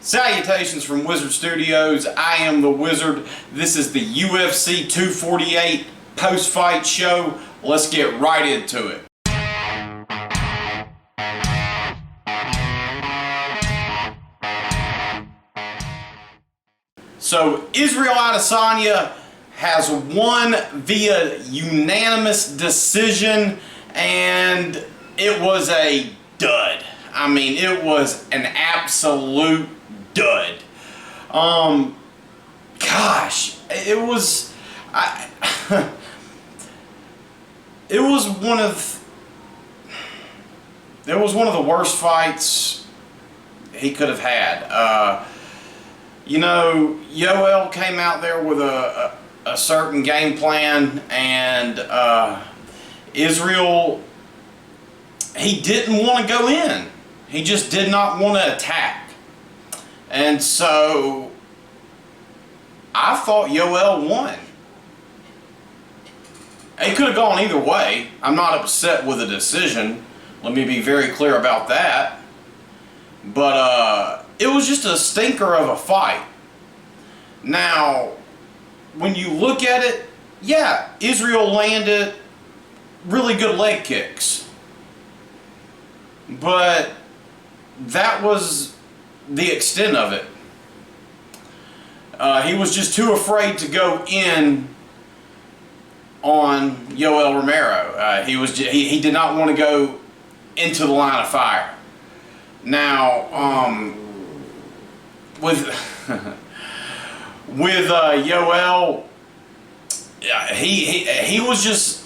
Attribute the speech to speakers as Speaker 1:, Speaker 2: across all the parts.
Speaker 1: Salutations from Wizard Studios. I am the Wizard. This is the UFC 248 post-fight show. Let's get right into it. So Israel Adesanya has won via unanimous decision, and it was a dud. I mean, it was an absolute dud. Gosh, it was it was one of the worst fights he could have had. You know, Yoel came out there with a certain game plan, and Israel, he didn't want to go in. He just did not want to attack. And so I thought Yoel won. It could have gone either way. I'm not upset with the decision. Let me be very clear about that. But it was just a stinker of a fight. Now, when you look at it, yeah, Israel landed really good leg kicks. But that was the extent of it. He was just too afraid to go in on Yoel Romero. He did not want to go into the line of fire. Now, with Yoel, he was just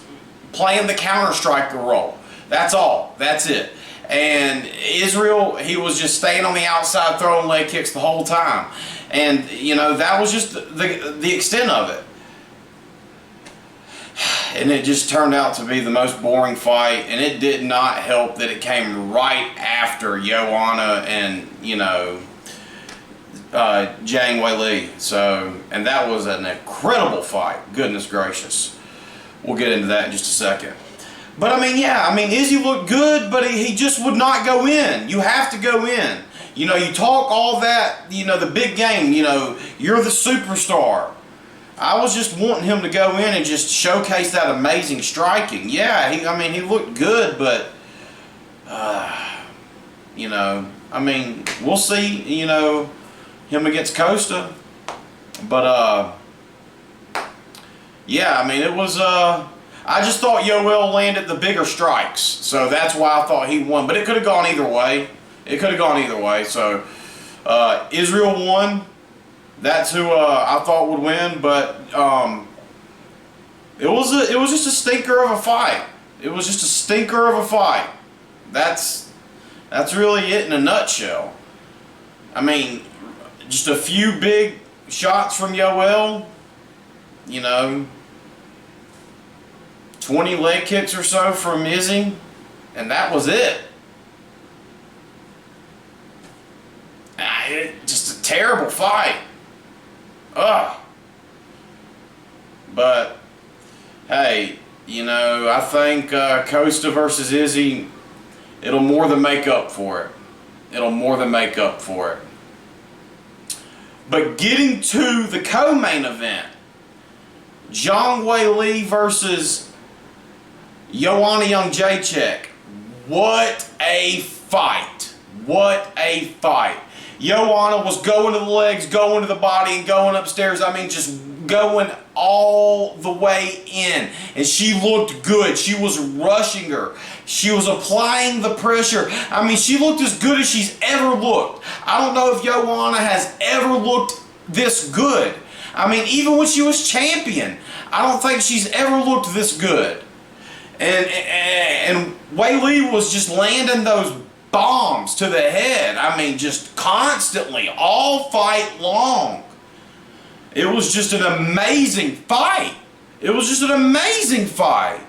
Speaker 1: playing the counter striker role. That's all. That's it. And Israel, he was just staying on the outside throwing leg kicks the whole time. And, you know, that was just the extent of it. And it just turned out to be the most boring fight. And it did not help that it came right after Joanna and, you know, Zhang Weili. So, and that was an incredible fight. Goodness gracious. We'll get into that in just a second. But I mean, yeah, I mean, Izzy looked good, but he just would not go in. You have to go in. You know, you talk all that, you know, the big game, you know, you're the superstar. I was just wanting him to go in and just showcase that amazing striking. Yeah, he looked good, but, you know, I mean, we'll see, you know, him against Costa. But, yeah, I mean, it was, I just thought Yoel landed the bigger strikes, so that's why I thought he won. But it could have gone either way. It could have gone either way. So Israel won. That's who I thought would win. But it was just a stinker of a fight. It was just a stinker of a fight. That's really it in a nutshell. I mean, just a few big shots from Yoel. You know, 20 leg kicks or so from Izzy, and that was it. Just a terrible fight. Ugh. But, hey, you know, I think Costa versus Izzy, it'll more than make up for it. It'll more than make up for it. But getting to the co-main event, Zhang Weili versus Joanna Jędrzejczyk. What a fight. What a fight. Joanna was going to the legs, going to the body, and going upstairs. I mean, just going all the way in. And she looked good. She was rushing her. She was applying the pressure. I mean, she looked as good as she's ever looked. I don't know if Joanna has ever looked this good. I mean, even when she was champion, I don't think she's ever looked this good. And Weili was just landing those bombs to the head. I mean, just constantly, all fight long. It was just an amazing fight. It was just an amazing fight.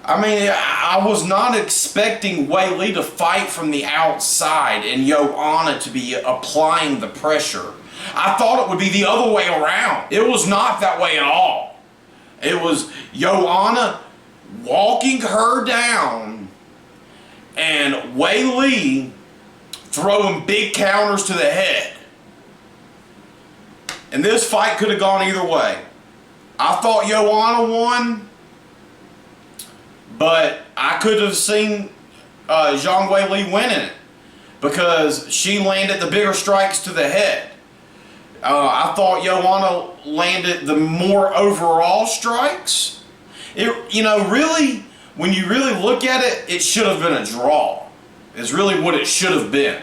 Speaker 1: I mean, I was not expecting Weili to fight from the outside and Joanna to be applying the pressure. I thought it would be the other way around. It was not that way at all. It was Joanna walking her down and Weili throwing big counters to the head. And this fight could have gone either way. I thought Joanna won, but I could have seen Zhang Weili winning it because she landed the bigger strikes to the head. I thought Joanna landed the more overall strikes. Really, when you really look at it, it should have been a draw. Is really what it should have been.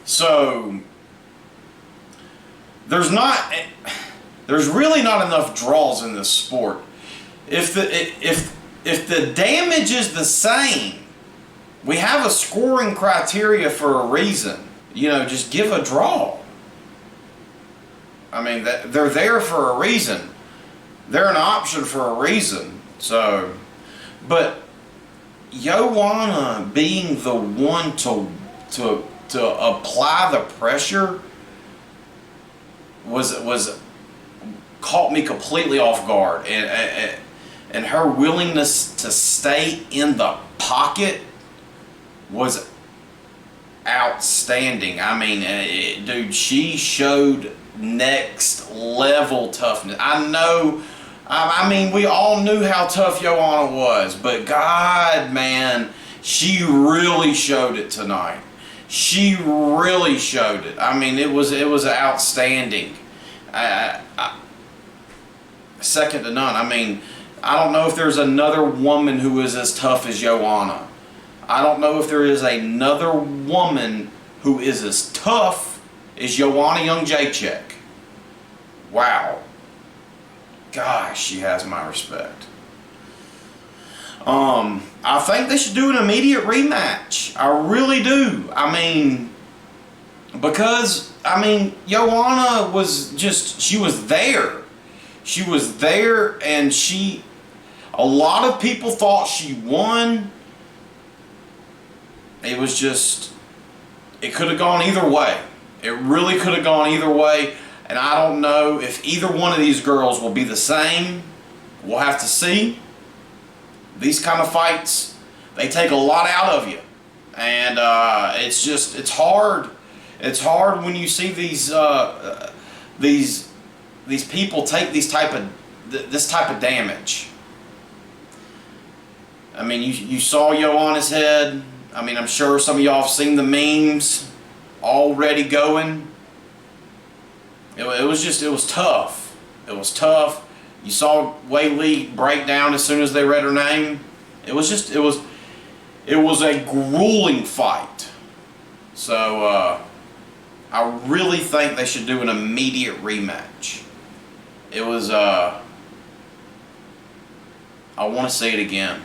Speaker 1: So there's really not enough draws in this sport. If the damage is the same, we have a scoring criteria for a reason. Just give a draw. I mean, they're there for a reason. They're an option for a reason. So, but Joanna being the one to apply the pressure was caught me completely off guard, and her willingness to stay in the pocket was outstanding. I mean, dude, she showed next level toughness. I mean, we all knew how tough Joanna was, but God, man, she really showed it tonight. She really showed it. I mean, it was outstanding. Second to none. I mean, I don't know if there's another woman who is as tough as Joanna. I don't know if there is another woman who is as tough as Joanna Jędrzejczyk. Wow. Gosh, she has my respect. I think they should do an immediate rematch. I really do. I mean, because, Joanna was she was there. She was there, and a lot of people thought she won. It was just, it could have gone either way. It really could have gone either way. And I don't know if either one of these girls will be the same. We'll have to see. These kind of fights, they take a lot out of you. And it's hard. It's hard when you see these people take this type of damage. I mean, you saw Joanna's head. I mean, I'm sure some of y'all have seen the memes already going. It was tough. It was tough. You saw Weili break down as soon as they read her name. It was a grueling fight. So I really think they should do an immediate rematch. It was I want to see it again.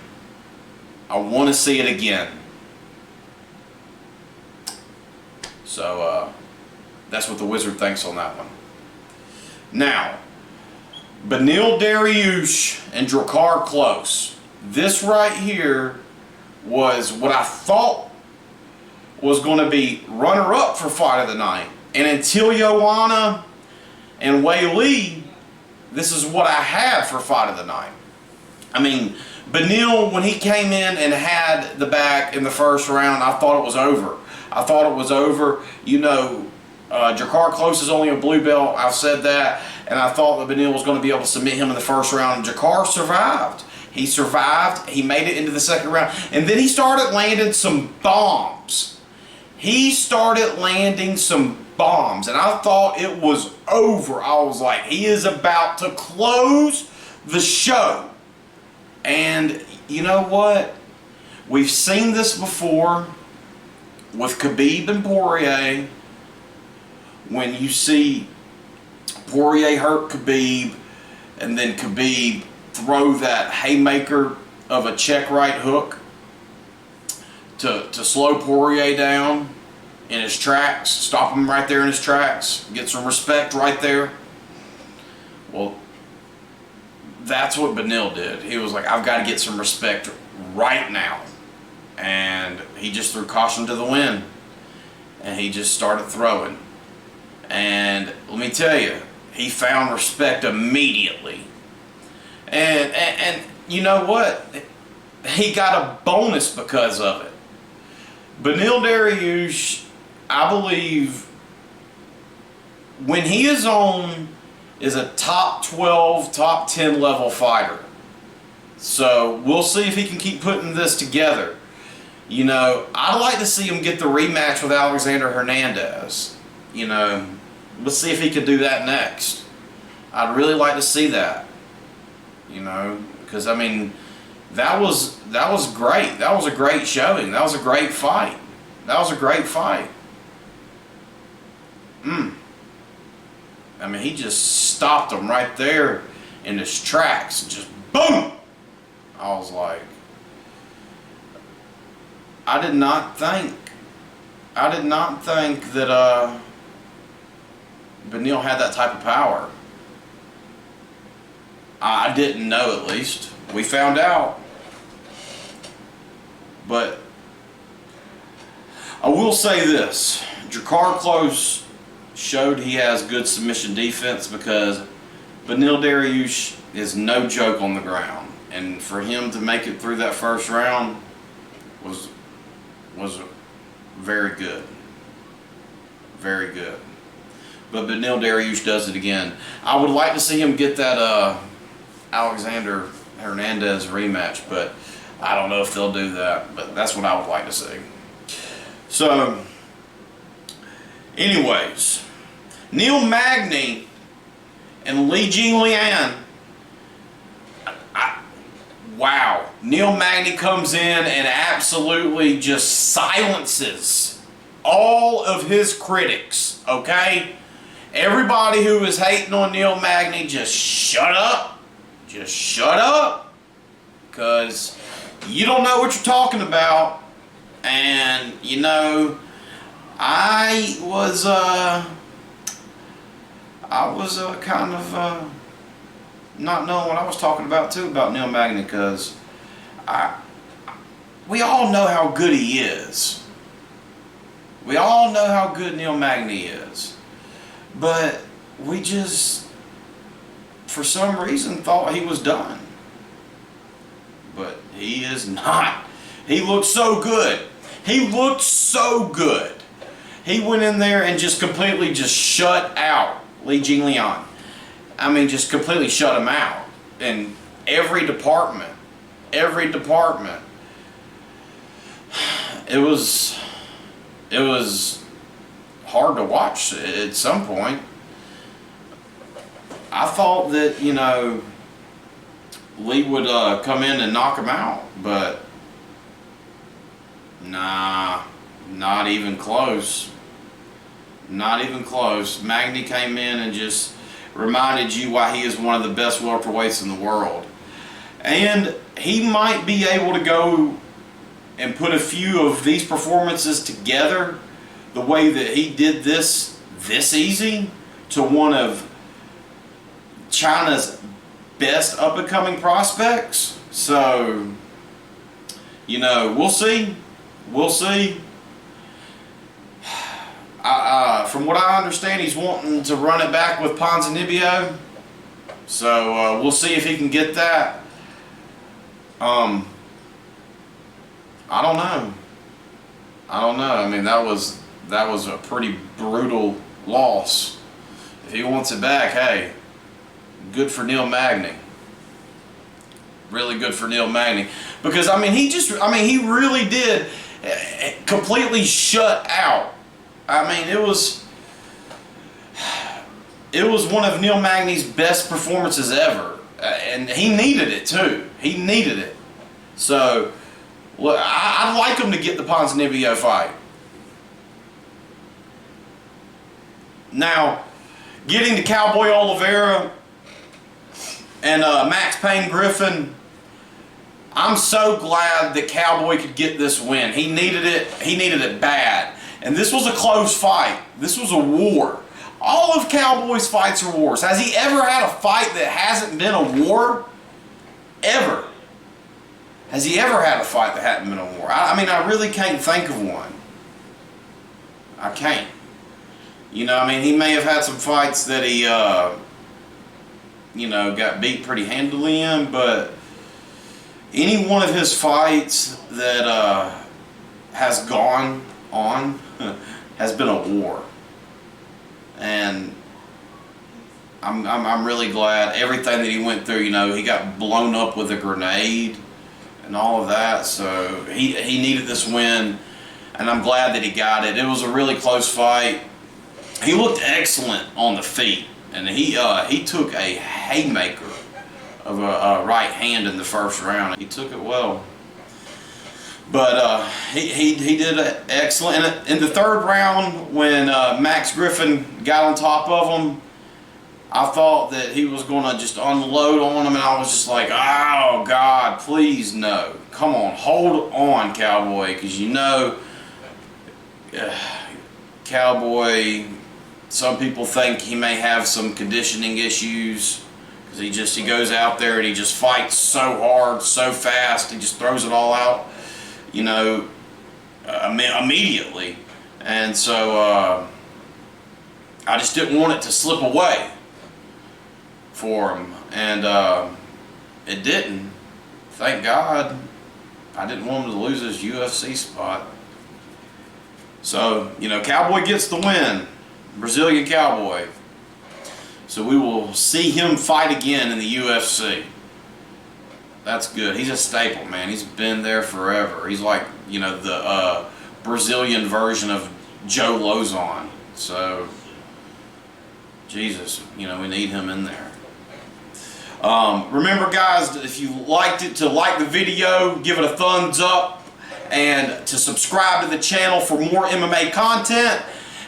Speaker 1: I want to see it again. So that's what the Wizard thinks on that one. Now, Beneil Dariush and Drakkar Klose. This right here was what I thought was going to be runner-up for Fight of the Night. And until Joanna and Weili, this is what I had for Fight of the Night. I mean, Beneil, when he came in and had the back in the first round, I thought it was over. I thought it was over. Drakkar Klose is only a blue belt. I've said that. And I thought that Beneil was going to be able to submit him in the first round. And Drakkar survived. He survived. He made it into the second round. And then he started landing some bombs. He started landing some bombs. And I thought it was over. I was like, he is about to close the show. And you know what? We've seen this before with Khabib and Poirier. When you see Poirier hurt Khabib, and then Khabib throw that haymaker of a check right hook to slow Poirier down in his tracks, stop him right there in his tracks, get some respect right there. Well, that's what Beneil did. He was like, I've got to get some respect right now. And he just threw caution to the wind. And he just started throwing. And let me tell you, he found respect immediately. And you know what? He got a bonus because of it. Beneil Dariush, I believe, when he is on, is a top 12, top 10 level fighter. So we'll see if he can keep putting this together. You know, I'd like to see him get the rematch with Alexander Hernandez. You know, let's see if he can do that next. I'd really like to see that. You know, because I mean, that was great. That was a great showing. That was a great fight. That was a great fight. I mean, he just stopped him right there in his tracks. Just boom! I was like, I did not think that Beneil had that type of power. I didn't know, at least. We found out. But I will say this. Drakkar Klose showed he has good submission defense, because Beneil Dariush is no joke on the ground. And for him to make it through that first round was very good. Very good. But Beneil Dariush does it again. I would like to see him get that Alexander Hernandez rematch, but I don't know if they'll do that. But that's what I would like to see. So, anyways, Neil Magny and Li Jingliang. Wow. Neil Magny comes in and absolutely just silences all of his critics, okay? Everybody who is hating on Neil Magny, just shut up. Just shut up. Because you don't know what you're talking about. And, you know, I was kind of not knowing what I was talking about too about Neil Magny, because we all know how good he is. We all know how good Neil Magny is. But we just, for some reason, thought he was done. But he is not. He looked so good. He looked so good. He went in there and just completely just shut out Li Jingliang. I mean, just completely shut him out in every department. Every department. It was hard to watch at some point. I thought that, you know, Lee would come in and knock him out, but nah, not even close. Not even close. Magny came in and just reminded you why he is one of the best welterweights in the world. And he might be able to go and put a few of these performances together the way that he did this easy to one of China's best up-and-coming prospects. So, you know, we'll see. We'll see. From what I understand, he's wanting to run it back with Ponzinibbio. So we'll see if he can get that. I don't know. I mean, that was a pretty brutal loss. If he wants it back, hey, good for Neil Magny. Really good for Neil Magny. Because, I mean, he really did completely shut out. I mean, it was one of Neil Magny's best performances ever. And he needed it, too. He needed it. So, well, I'd like him to get the Ponzinibbio fight. Now, getting to Cowboy Oliveira and Max Payne Griffin, I'm so glad that Cowboy could get this win. He needed it. He needed it bad. And this was a close fight. This was a war. All of Cowboy's fights are wars. Has he ever had a fight that hasn't been a war? Ever. Has he ever had a fight that hadn't been a war? I mean, I really can't think of one. I can't. You know, I mean, he may have had some fights that he, you know, got beat pretty handily in, but any one of his fights that has gone on has been a war. And I'm really glad everything that he went through. You know, he got blown up with a grenade and all of that, so he needed this win, and I'm glad that he got it. It was a really close fight. He looked excellent on the feet, and he took a haymaker of a right hand in the first round. He took it well. But he did excellent. And in the third round, when Max Griffin got on top of him, I thought that he was going to just unload on him, and I was just like, oh, God, please no. Come on, hold on, Cowboy, because you know, Cowboy, some people think he may have some conditioning issues, because he goes out there and he just fights so hard, so fast, he just throws it all out, you know, immediately. And so I just didn't want it to slip away for him, and it didn't. Thank God. I didn't want him to lose his UFC spot. So, you know, Cowboy gets the win. Brazilian Cowboy. So we will see him fight again in the UFC. That's good. He's a staple, man. He's been there forever. He's like, you know, the Brazilian version of Joe Lozon. So, Jesus, you know, we need him in there. Remember, guys, if you liked it, to like the video, give it a thumbs up, and to subscribe to the channel for more MMA content.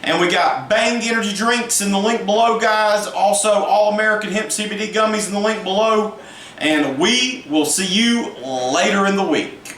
Speaker 1: And we got Bang energy drinks in the link below, guys. Also, All American Hemp CBD gummies in the link below. And we will see you later in the week.